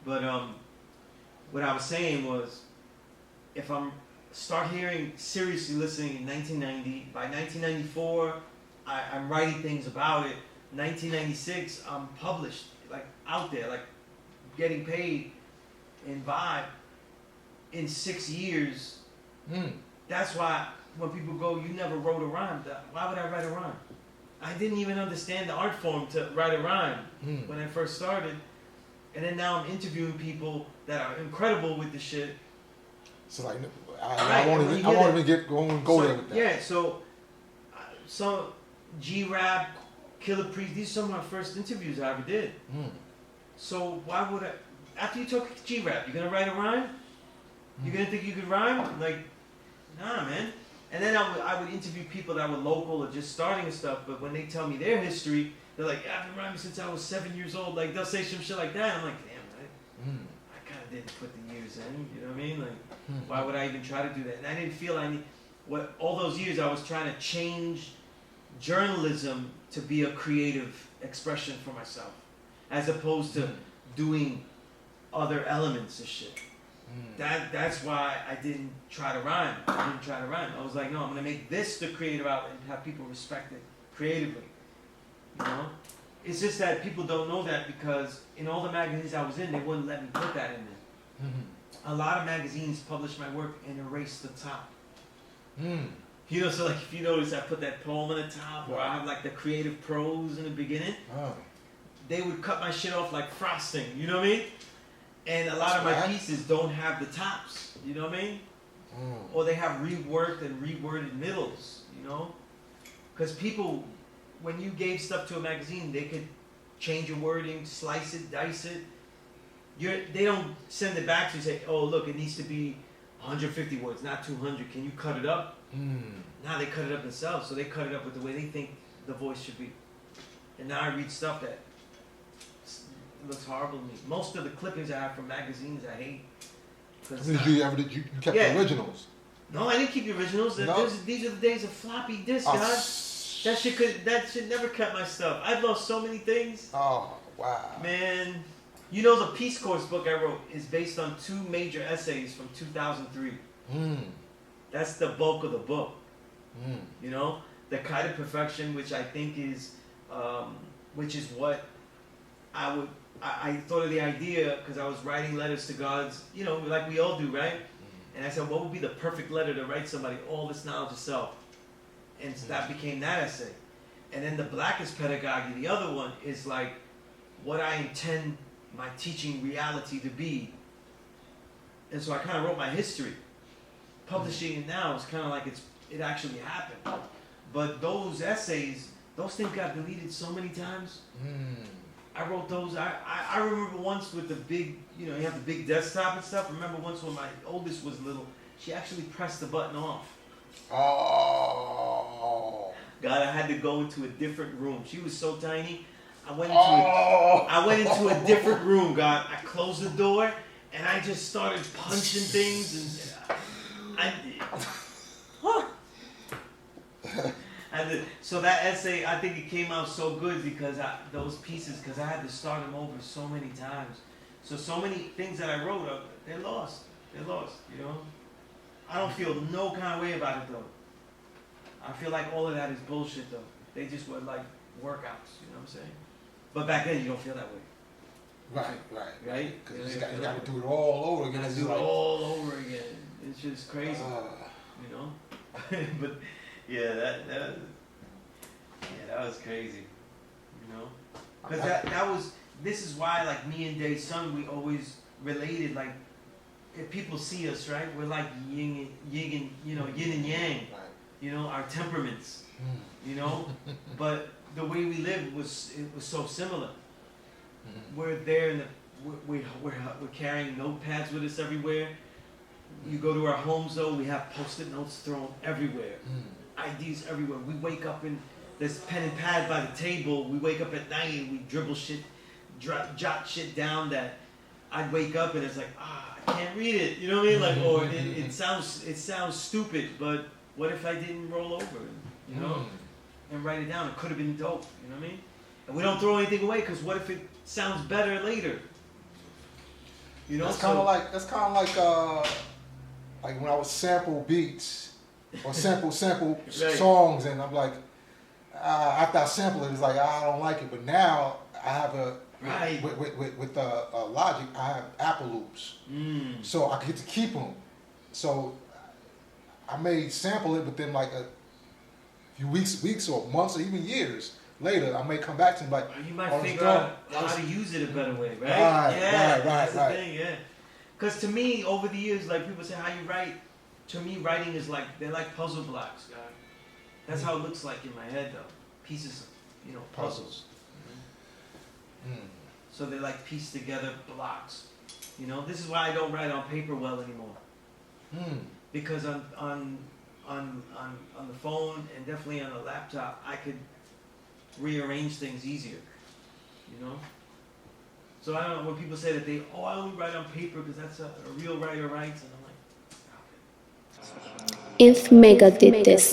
But what I was saying was, if I'm start hearing seriously listening in 1990, by 1994, I'm writing things about it. 1996, I'm published, like out there, like getting paid in Vibe in 6 years. That's why when people go, you never wrote a rhyme. Why would I write a rhyme? I didn't even understand the art form to write a rhyme when I first started. And then now I'm interviewing people that are incredible with the shit. So like, I won't even go there with that. Yeah, so some G-Rap, Killer Priest, these are some of my first interviews I ever did. So why would I, after you talk G-Rap, you're gonna write a rhyme? You're gonna think you could rhyme? Like, nah, man. And then I would interview people that were local or just starting and stuff, but when they tell me their history, they're like, yeah, I've been rhyming since I was 7 years old. Like, they'll say some shit like that. I'm like, damn, I kind of didn't put the years in. You know what I mean? Like, why would I even try to do that? And I didn't feel all those years I was trying to change journalism to be a creative expression for myself, as opposed to doing other elements of shit. That's why I didn't try to rhyme. I was like, no, I'm gonna make this the creative outlet and have people respect it creatively. You know, it's just that people don't know that because in all the magazines I was in, they wouldn't let me put that in there. A lot of magazines publish my work and erase the top. You know, so like if you notice, I put that poem on the top, or I have like the creative prose in the beginning. They would cut my shit off like frosting. You know what I mean? And a lot of my pieces don't have the tops, you know what I mean? Or they have reworked and reworded middles, you know? Because people, when you gave stuff to a magazine, they could change your wording, slice it, dice it. They don't send it back to you and say, oh, look, it needs to be 150 words, not 200. Can you cut it up? Now they cut it up themselves, so they cut it up with the way they think the voice should be. And now I read stuff that looks horrible to me. Most of the clippings I have from magazines I hate. You kept the originals? No, I didn't keep the originals. No? These are the days of floppy disk, guys. That shit never kept my stuff. I've lost so many things. Oh, wow. Man, you know the Peace Corps book I wrote is based on 2 major essays from 2003. That's the bulk of the book. You know, the Kind of Perfection, which I think is, which is what I thought of the idea because I was writing letters to gods, you know, like we all do, right? And I said, what would be the perfect letter to write somebody? All this knowledge of self. And that became that essay. And then the Blackest Pedagogy, the other one, is like what I intend my teaching reality to be. And so I kind of wrote my history. Publishing it now is kind of like it actually happened. But those essays, those things got deleted so many times. I wrote those. I remember once with the big, you know, you have the big desktop and stuff. I remember once when my oldest was little, she actually pressed the button off. Oh. God, I had to go into a different room. She was so tiny. I went into a different room, God. I closed the door and I just started punching things so that essay, I think it came out so good because those pieces, because I had to start them over so many times. So many things that I wrote up, they're lost. They're lost, you know? I don't feel no kind of way about it, though. I feel like all of that is bullshit, though. They just were like workouts, you know what I'm saying? But back then, you don't feel that way. Right? Because you got to do it all over again. Do it all over again. It's just crazy, you know? But yeah, that was crazy, you know? Because this is why, like, me and Day's son, we always related, like, if people see us, right, we're like yin and yang, you know, our temperaments, you know? But the way we live was so similar. We're there, we're carrying notepads with us everywhere. You go to our homes, though, we have Post-it notes thrown everywhere. IDs everywhere. We wake up and there's pen and pad by the table. We wake up at night and we dribble shit, jot shit down that I'd wake up and it's like, I can't read it. You know what I mean? Like, or it sounds stupid, but what if I didn't roll over, you know, and write it down? It could have been dope. You know what I mean? And we don't throw anything away because what if it sounds better later? You know, that's kind of like when I would sample beats or sample Right. songs, and I'm like, after I sample it, it's like I don't like it. But now I have a Right. with Logic, I have Apple loops, so I get to keep them. So I may sample it, but then like a few weeks or months or even years later, I may come back to it like, You might oh, figure out how to use it a better way, right? Right, yeah, right, that's right. the thing, yeah. Because to me, over the years, like people say how you write. To me, writing is like they're like puzzle blocks, guy. That's how it looks like in my head, though. Pieces, you know, puzzles. So they're like pieced together blocks. You know, this is why I don't write on paper well anymore. Because on the phone and definitely on the laptop, I could rearrange things easier. You know. So I don't know when people say that I only write on paper because that's a real writer writes, and I'm like, If Mega did this.